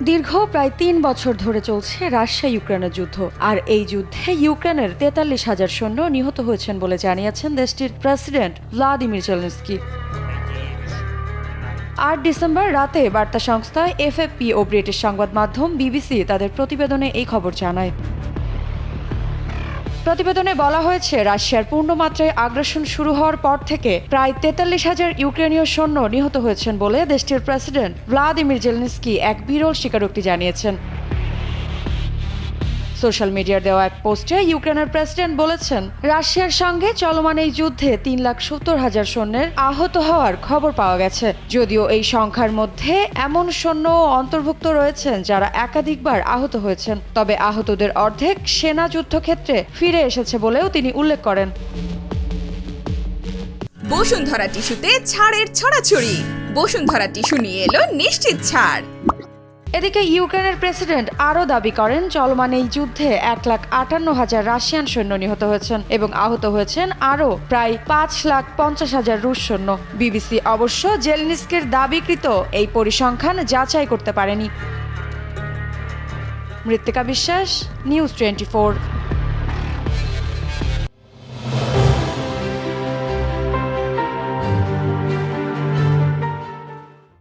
দীর্ঘ প্রায় ৩ বছর ধরে চলছে রাশিয়া ইউক্রেনের যুদ্ধ। আর এই যুদ্ধে ইউক্রেনের ৪৩,০০০ সৈন্য নিহত হয়েছেন বলে জানিয়েছেন দেশটির প্রেসিডেন্ট ভ্লাদিমির জেলেনস্কি। ৮ ডিসেম্বর রাতে বার্তা সংস্থা এফএপি ও ব্রিটিশ সংবাদ মাধ্যম বিবিসি তাদের প্রতিবেদনে এই খবর জানায়। প্রতিবেদনে বলা হয়েছে, রাশিয়ার পূর্ণমাত্রায় আগ্রাসন শুরু হওয়ার পর থেকে প্রায় ৪৩,০০০ ইউক্রেনীয় সৈন্য নিহত হয়েছেন বলে দেশটির প্রেসিডেন্ট ভ্লাদিমির জেলেনস্কি এক বিরল স্বীকারোক্তি জানিয়েছেন। সোশ্যাল মিডিয়ার দেওয়া এক পোস্টে ইউক্রেনের প্রেসিডেন্ট বলেছেন, রাশিয়ার সঙ্গে চলমান এই যুদ্ধে ৩,৭০,০০০ সৈন্যের আহত হওয়ার খবর পাওয়া গেছে। যদিও এই সংখ্যার মধ্যে এমন সৈন্যও অন্তর্ভুক্ত রয়েছেন যারা একাধিকবার আহত হয়েছেন, তবে আহতদের অর্ধেক সেনা যুদ্ধক্ষেত্রে ফিরে এসেছে বলেও তিনি উল্লেখ করেন। বসুন্ধরা টিস্যুতে ছাড়ের ছড়াছড়ি। বসুন্ধরা টিস্যু নিয়ে এলো নিশ্চিত ছাড়। এদিকে ইউক্রেনের প্রেসিডেন্ট আরও দাবি করেন, চলমান এই যুদ্ধে ১,৫৮,০০০ রাশিয়ান সৈন্য নিহত হয়েছেন এবং আহত হয়েছেন আরও প্রায় ৫,৫০,০০০ রুশ সৈন্য। বিবিসি অবশ্য জেলেনস্কির দাবিকৃত এই পরিসংখ্যান যাচাই করতে পারেনি। মৃত্তিকা বিশ্বাস, নিউজ 24।